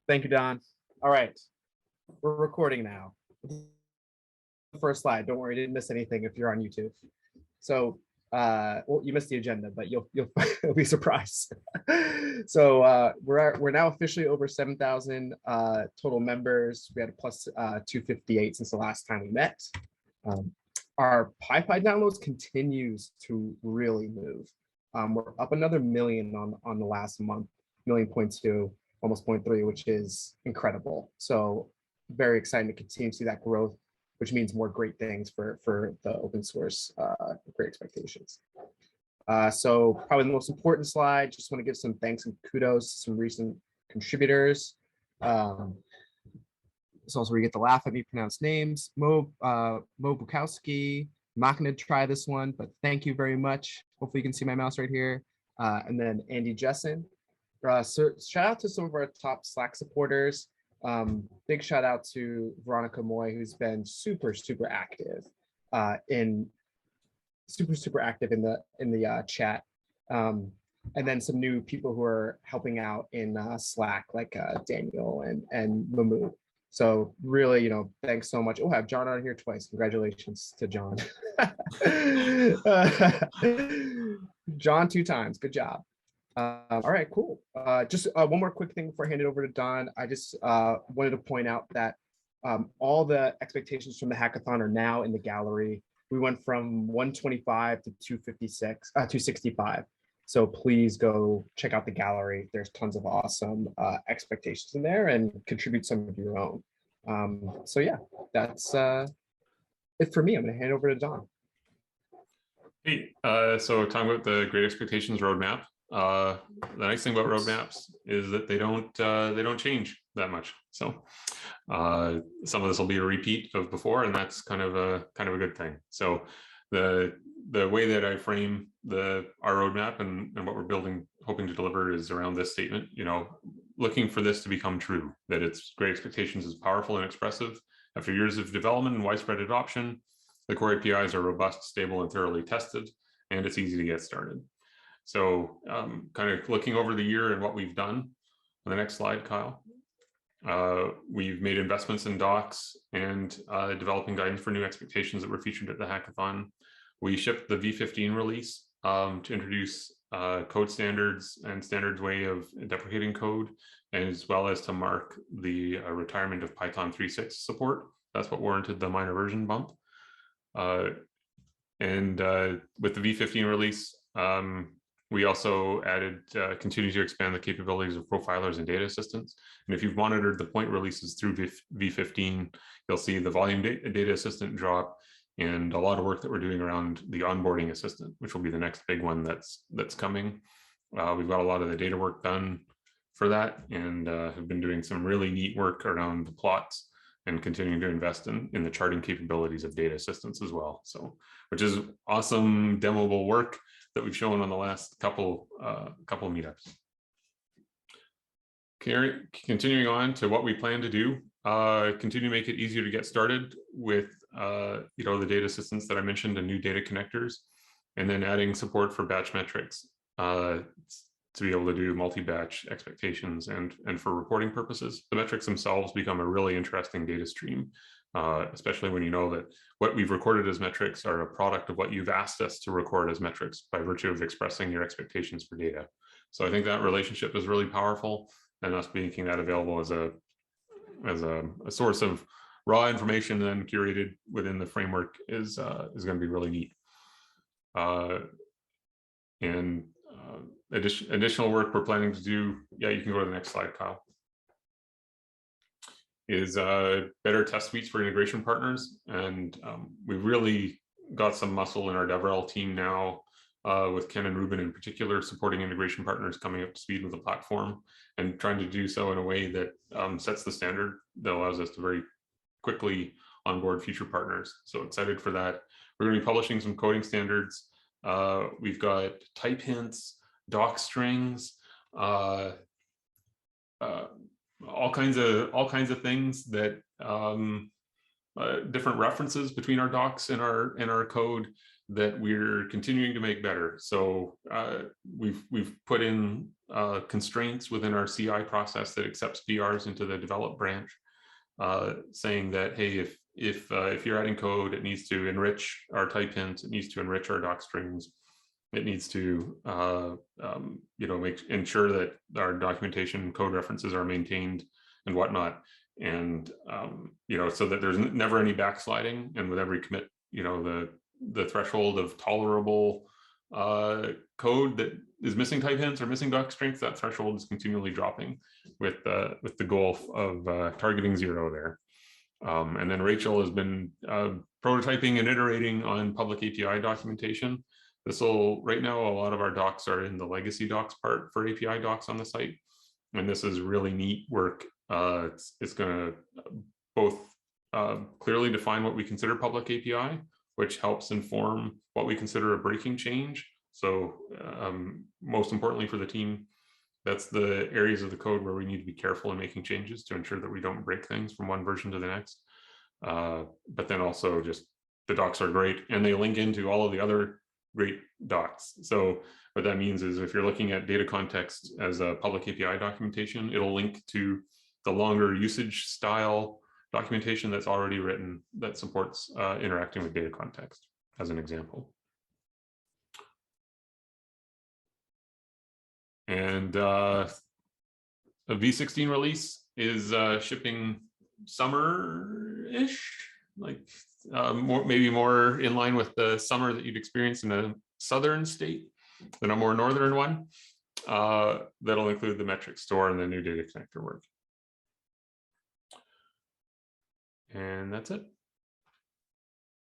Thank you, Don. All right, we're recording now. The first slide. Don't worry, you didn't miss anything if you're on YouTube. So, well, you missed the agenda, but you'll be surprised. So we're now officially over 7,000 total members. We had a plus 258 since the last time we met. Our PyPy downloads continues to really move. We're up another million on the last month, 1.2, almost 0.3, which is incredible. So very exciting to continue to see that growth, which means more great things for the open source Great Expectations. So probably the most important slide, just want to give some thanks and kudos to some recent contributors. It's also where you get to laugh at me pronounce names. Mo Bukowski. I'm not going to try this one, but thank you very much. Hopefully you can see my mouse right here. And then Andy Jessen. So shout out to some of our top Slack supporters. Big shout out to Veronica Moy, who's been super active in the chat. And then some new people who are helping out in Slack, like Daniel and Mamu. So really, thanks so much. Oh, I have John on here twice. Congratulations to John. John 2 times. Good job. All right, cool. Just one more quick thing before I hand it over to Don. I just wanted to point out that all the expectations from the hackathon are now in the gallery. We went from 125 to 265. So please go check out the gallery. There's tons of awesome expectations in there, and contribute some of your own. So yeah, that's it for me. I'm going to hand it over to Don. Hey, so talking about the Great Expectations roadmap. The nice thing about roadmaps is that they don't change that much. So some of this will be a repeat of before, and that's kind of a good thing. So the way that I frame our roadmap and what we're hoping to deliver is around this statement, looking for this to become true, that it's Great Expectations is powerful and expressive. After years of development and widespread adoption, the core APIs are robust, stable, and thoroughly tested, and it's easy to get started. So kind of looking over the year and what we've done. On the next slide, Kyle. We've made investments in docs and developing guidance for new expectations that were featured at the hackathon. We shipped the V15 release to introduce code standards and standards way of deprecating code, as well as to mark the retirement of Python 3.6 support. That's what warranted the minor version bump. And with the V15 release, we also continue to expand the capabilities of profilers and data assistants. And if you've monitored the point releases through V15, you'll see the volume data assistant drop and a lot of work that we're doing around the onboarding assistant, which will be the next big one that's coming. We've got a lot of the data work done for that, and have been doing some really neat work around the plots and continuing to invest in the charting capabilities of data assistants as well. So, which is awesome demoable work that we've shown on the last couple meetups. Continuing on to what we plan to do, continue to make it easier to get started with the data assistants that I mentioned and new data connectors, and then adding support for batch metrics to be able to do multi-batch expectations and for reporting purposes. The metrics themselves become a really interesting data stream, especially when you know that what we've recorded as metrics are a product of what you've asked us to record as metrics by virtue of expressing your expectations for data. So I think that relationship is really powerful, and us making that available as a source of raw information then curated within the framework is going to be really neat. Additional work we're planning to do, yeah, you can go to the next slide, Kyle, is better test suites for integration partners. And we've really got some muscle in our DevRel team now, with Ken and Ruben in particular, supporting integration partners coming up to speed with the platform and trying to do so in a way that sets the standard that allows us to very quickly onboard future partners. So excited for that. We're going to be publishing some coding standards. We've got type hints, doc strings, all kinds of things that different references between our docs and our code that we're continuing to make better. So we've put in constraints within our CI process that accepts PRs into the develop branch, saying that, hey, if you're adding code, it needs to enrich our type hints, it needs to enrich our doc strings, it needs to ensure that our documentation code references are maintained and whatnot, and so that there's never any backsliding, and with every commit, the threshold of tolerable code that is missing type hints or missing doc strings, that threshold is continually dropping, with the goal of targeting 0 there. And then Rachel has been prototyping and iterating on public API documentation. Right now, a lot of our docs are in the legacy docs part for API docs on the site, and this is really neat work. It's going to both clearly define what we consider public API, which helps inform what we consider a breaking change. So most importantly for the team, that's the areas of the code where we need to be careful in making changes to ensure that we don't break things from one version to the next. But then also just the docs are great, and they link into all of the other great docs. So what that means is if you're looking at data context as a public API documentation, it'll link to the longer usage style documentation that's already written that supports interacting with data context, as an example. And a V16 release is shipping summer-ish, like maybe more in line with the summer that you'd experience in a southern state than a more northern one. That'll include the metric store and the new data connector work. And that's it.